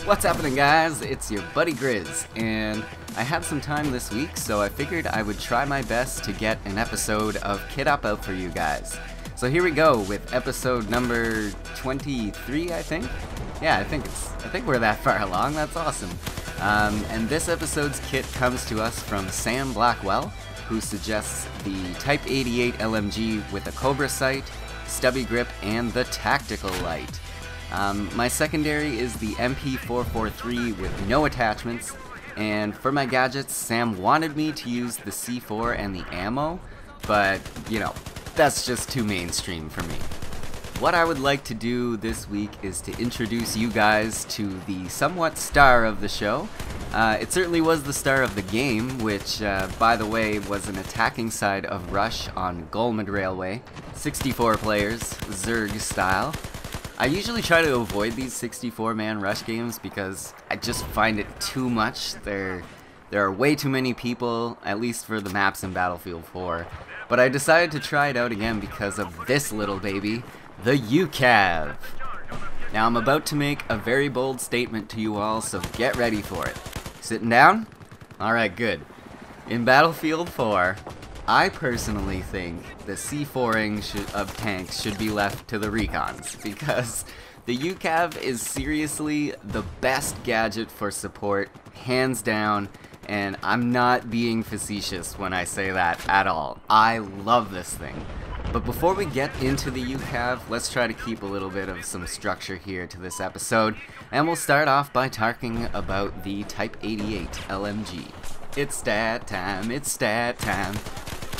What's happening, guys? It's your buddy Griz, and I had some time this week, so I figured I would try my best to get an episode of Kit Up out for you guys. So here we go with episode number 23, I think. Yeah, I think we're that far along. That's awesome. And this episode's kit comes to us from Sam Blackwell, who suggests the Type-88 LMG with a Cobra sight, stubby grip, and the tactical light. My secondary is the MP443 with no attachments, and for my gadgets, Sam wanted me to use the C4 and the ammo, but, you know, that's just too mainstream for me. What I would like to do this week is to introduce you guys to the somewhat star of the show. It certainly was the star of the game, which, by the way, was an attacking side of Rush on Golmud Railway, 64 players, Zerg style. I usually try to avoid these 64-man Rush games because I just find it too much. There are way too many people, at least for the maps in Battlefield 4. But I decided to try it out again because of this little baby, the UCAV. Now I'm about to make a very bold statement to you all, so get ready for it. Sitting down? Alright, good. In Battlefield 4, I personally think the C4ing of tanks should be left to the recons, because the UCAV is seriously the best gadget for support, hands down, and I'm not being facetious when I say that at all. I love this thing. But before we get into the UCAV, let's try to keep a little bit of some structure here to this episode, and we'll start off by talking about the Type-88 LMG. It's stat time, it's stat time.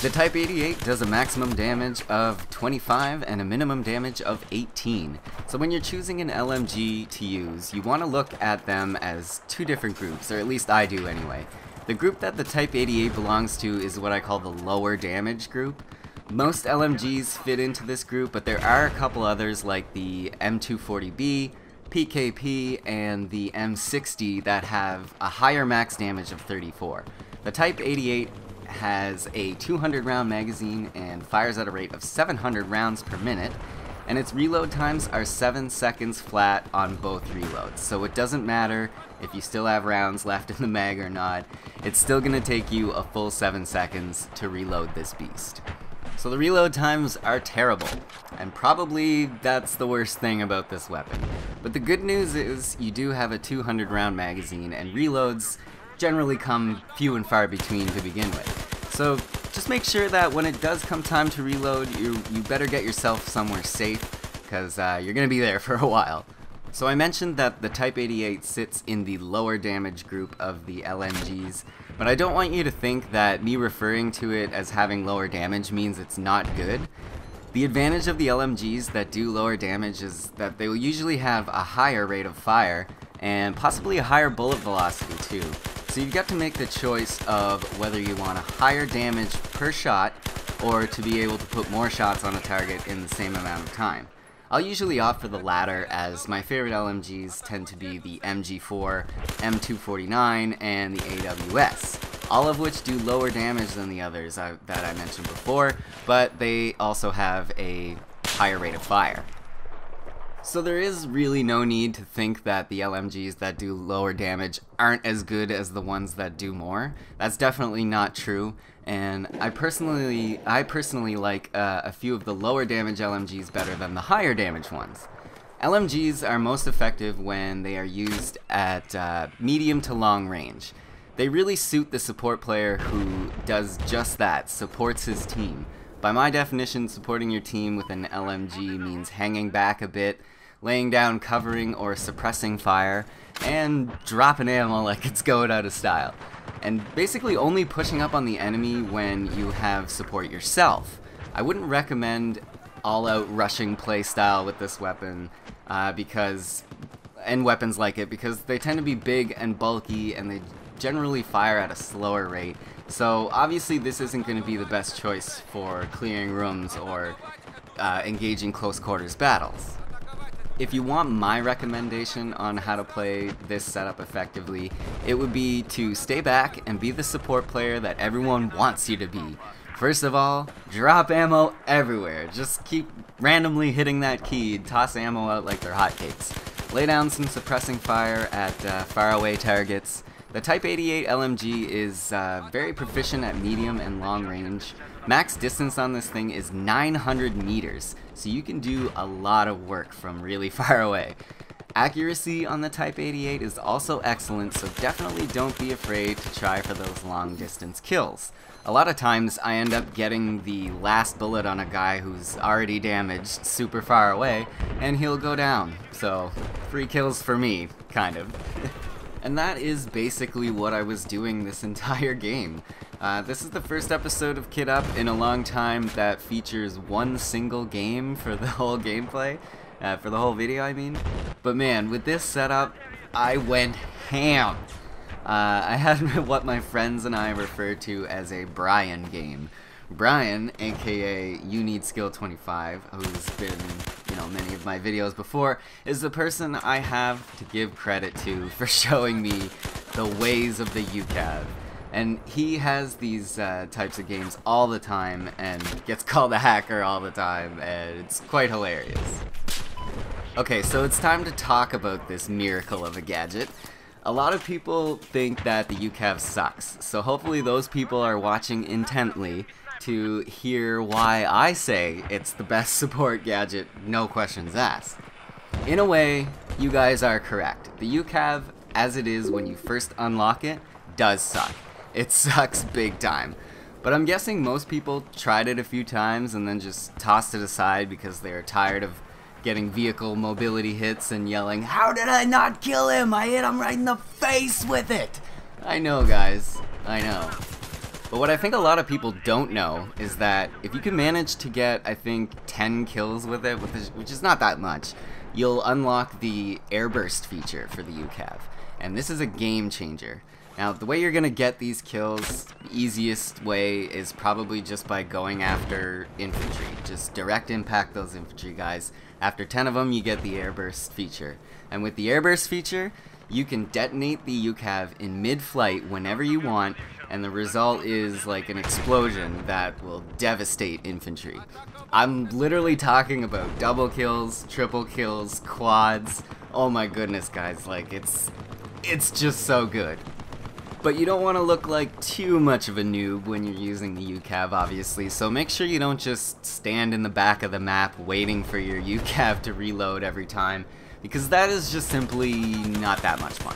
The Type-88 does a maximum damage of 25 and a minimum damage of 18. So when you're choosing an LMG to use, you want to look at them as two different groups, or at least I do anyway. The group that the Type-88 belongs to is what I call the lower damage group. Most LMGs fit into this group, but there are a couple others like the M240B, PKP, and the M60 that have a higher max damage of 34. The Type-88 has a 200 round magazine and fires at a rate of 700 rounds per minute, and its reload times are 7 seconds flat on both reloads, so it doesn't matter if you still have rounds left in the mag or not, it's still going to take you a full 7 seconds to reload this beast. So the reload times are terrible, and probably that's the worst thing about this weapon. But the good news is you do have a 200 round magazine, and reloads generally come few and far between to begin with. So just make sure that when it does come time to reload, you better get yourself somewhere safe, because you're going to be there for a while. So I mentioned that the Type-88 sits in the lower damage group of the LMGs, but I don't want you to think that me referring to it as having lower damage means it's not good. The advantage of the LMGs that do lower damage is that they will usually have a higher rate of fire, and possibly a higher bullet velocity too. So you've got to make the choice of whether you want a higher damage per shot, or to be able to put more shots on a target in the same amount of time. I'll usually opt for the latter, as my favorite LMGs tend to be the MG4, M249, and the AWS, all of which do lower damage than the others that I mentioned before, but they also have a higher rate of fire. So there is really no need to think that the LMGs that do lower damage aren't as good as the ones that do more. That's definitely not true, and I personally like a few of the lower damage LMGs better than the higher damage ones. LMGs are most effective when they are used at medium to long range. They really suit the support player who does just that, supports his team. By my definition, supporting your team with an LMG means hanging back a bit, laying down covering or suppressing fire, and dropping ammo like it's going out of style. And basically only pushing up on the enemy when you have support yourself. I wouldn't recommend all-out rushing playstyle with this weapon, and weapons like it, because they tend to be big and bulky, and they generally fire at a slower rate. So obviously this isn't going to be the best choice for clearing rooms or engaging close quarters battles. If you want my recommendation on how to play this setup effectively, it would be to stay back and be the support player that everyone wants you to be. First of all, drop ammo everywhere. Just keep randomly hitting that key, toss ammo out like they're hotcakes. Lay down some suppressing fire at faraway targets. The Type-88 LMG is very proficient at medium and long range. Max distance on this thing is 900 meters, so you can do a lot of work from really far away. Accuracy on the Type-88 is also excellent, so definitely don't be afraid to try for those long distance kills. A lot of times I end up getting the last bullet on a guy who's already damaged super far away, and he'll go down. So, free kills for me, kind of. And that is basically what I was doing this entire game. This is the first episode of Kit Up in a long time that features one single game for the whole gameplay. For the whole video, I mean. But man, with this setup, I went ham. I had what my friends and I refer to as a Brian game. Brian, aka You Need Skill 25, who's been, many of my videos before, is the person I have to give credit to for showing me the ways of the UCAV. And he has these types of games all the time and gets called a hacker all the time, and it's quite hilarious. Okay, so it's time to talk about this miracle of a gadget. A lot of people think that the UCAV sucks, so hopefully those people are watching intently to hear why I say it's the best support gadget, no questions asked. In a way, you guys are correct. The UCAV, as it is when you first unlock it, does suck. It sucks big time. But I'm guessing most people tried it a few times and then just tossed it aside because they are tired of getting vehicle mobility hits and yelling, "How did I not kill him? I hit him right in the face with it!" I know, guys. I know. But what I think a lot of people don't know is that if you can manage to get, I think, 10 kills with it, which is not that much, you'll unlock the airburst feature for the UCAV. And this is a game changer. Now, the way you're going to get these kills, the easiest way is probably just by going after infantry. Just direct impact those infantry guys. After 10 of them, you get the airburst feature. And with the airburst feature, you can detonate the UCAV in mid-flight whenever you want, and the result is like an explosion that will devastate infantry. I'm literally talking about double kills, triple kills, quads. Oh my goodness, guys, like it's just so good. But you don't want to look like too much of a noob when you're using the UCAV, obviously, so make sure you don't just stand in the back of the map waiting for your UCAV to reload every time, because that is just simply not that much fun.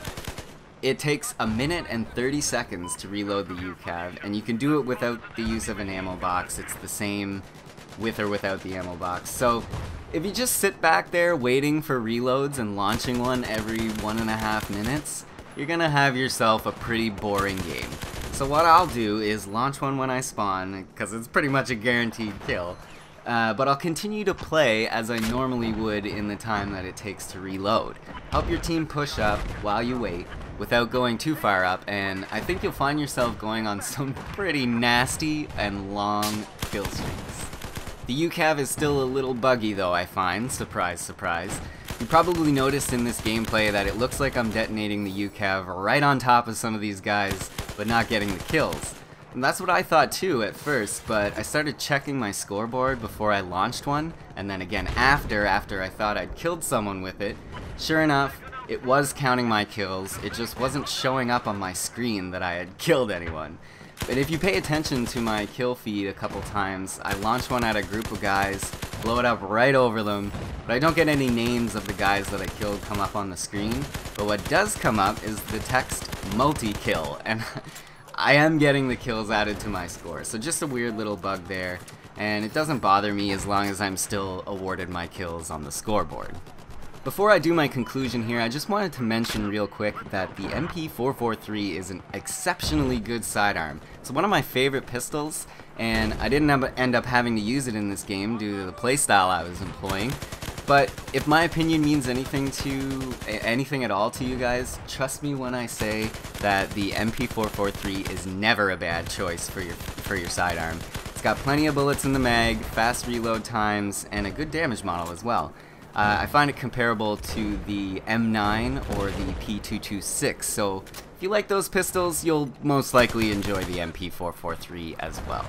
It takes 1 minute and 30 seconds to reload the UCAV, and you can do it without the use of an ammo box. It's the same with or without the ammo box. So if you just sit back there waiting for reloads and launching one every 1.5 minutes, you're gonna have yourself a pretty boring game. So what I'll do is launch one when I spawn, because it's pretty much a guaranteed kill, but I'll continue to play as I normally would in the time that it takes to reload. Help your team push up while you wait, without going too far up, and I think you'll find yourself going on some pretty nasty and long kill streaks. The UCAV is still a little buggy though, I find. Surprise, surprise. You probably noticed in this gameplay that it looks like I'm detonating the UCAV right on top of some of these guys, but not getting the kills. And that's what I thought too at first, but I started checking my scoreboard before I launched one, and then again after I thought I'd killed someone with it. Sure enough, it was counting my kills, it just wasn't showing up on my screen that I had killed anyone. But if you pay attention to my kill feed a couple times, I launch one at a group of guys, blow it up right over them, but I don't get any names of the guys that I killed come up on the screen. But what does come up is the text multi-kill, and I am getting the kills added to my score. So just a weird little bug there, and it doesn't bother me as long as I'm still awarded my kills on the scoreboard. Before I do my conclusion here, I just wanted to mention real quick that the MP443 is an exceptionally good sidearm. It's one of my favorite pistols, and I didn't end up having to use it in this game due to the playstyle I was employing. But if my opinion means anything at all to you guys, trust me when I say that the MP443 is never a bad choice for your sidearm. It's got plenty of bullets in the mag, fast reload times, and a good damage model as well. I find it comparable to the M9 or the P226, so if you like those pistols, you'll most likely enjoy the MP443 as well.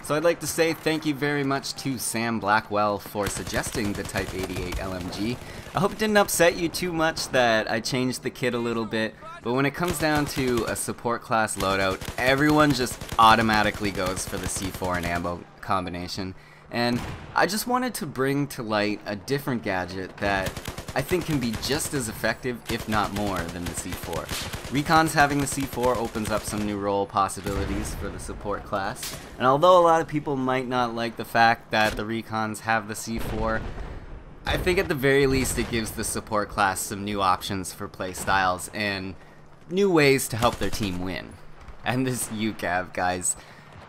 So I'd like to say thank you very much to Sam Blackwell for suggesting the Type-88 LMG. I hope it didn't upset you too much that I changed the kit a little bit, but when it comes down to a support class loadout, everyone just automatically goes for the C4 and ammo combination. And I just wanted to bring to light a different gadget that I think can be just as effective, if not more, than the C4. Recons having the C4 opens up some new role possibilities for the support class, and although a lot of people might not like the fact that the Recons have the C4, I think at the very least it gives the support class some new options for play styles and new ways to help their team win. And this UCAV, guys,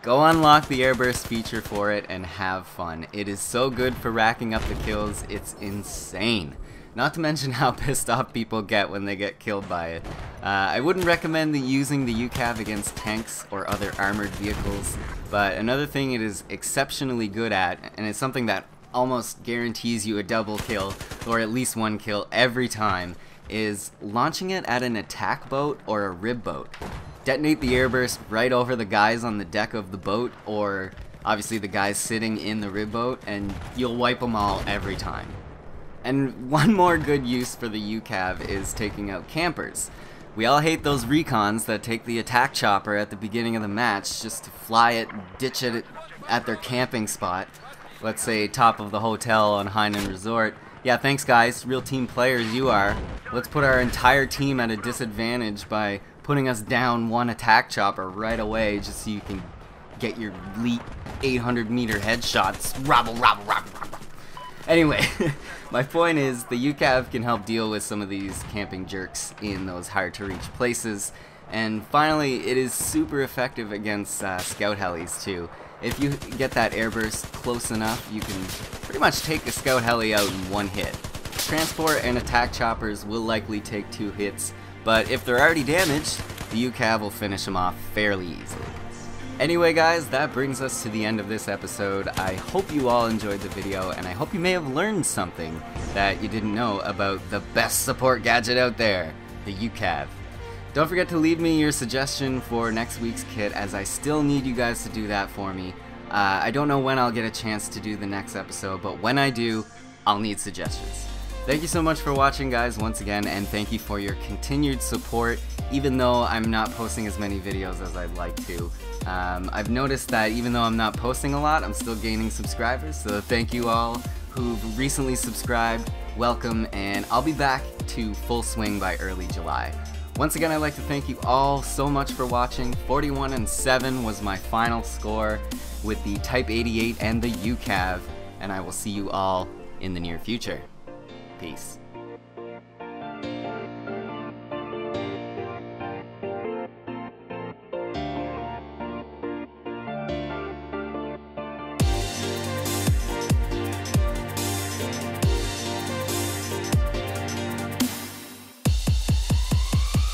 go unlock the airburst feature for it and have fun. It is so good for racking up the kills, it's insane. Not to mention how pissed off people get when they get killed by it. I wouldn't recommend using the UCAV against tanks or other armored vehicles, but another thing it is exceptionally good at, and it's something that almost guarantees you a double kill, or at least one kill every time, is launching it at an attack boat or a rib boat. Detonate the airburst right over the guys on the deck of the boat, or obviously the guys sitting in the rib boat, and you'll wipe them all every time. And one more good use for the UCAV is taking out campers. We all hate those recons that take the attack chopper at the beginning of the match just to fly it, ditch it at their camping spot. Let's say top of the hotel on Hainan Resort. Yeah, thanks guys, real team players you are. Let's put our entire team at a disadvantage by putting us down one attack chopper right away just so you can get your elite 800-meter headshots. Robble, robble, robble, robble. Anyway, my point is the UCAV can help deal with some of these camping jerks in those hard to reach places. And finally, it is super effective against scout helis too. If you get that airburst close enough, you can pretty much take a scout heli out in one hit. Transport and attack choppers will likely take 2 hits, but if they're already damaged, the UCAV will finish them off fairly easily. Anyway guys, that brings us to the end of this episode. I hope you all enjoyed the video, and I hope you may have learned something that you didn't know about the best support gadget out there, the UCAV. Don't forget to leave me your suggestion for next week's kit, as I still need you guys to do that for me. I don't know when I'll get a chance to do the next episode, but when I do, I'll need suggestions. Thank you so much for watching guys once again, and thank you for your continued support, even though I'm not posting as many videos as I'd like to. I've noticed that even though I'm not posting a lot, I'm still gaining subscribers, so thank you all who've recently subscribed, welcome, and I'll be back to full swing by early July. Once again, I'd like to thank you all so much for watching. 41-7 was my final score with the Type-88 and the UCAV, and I will see you all in the near future. Peace.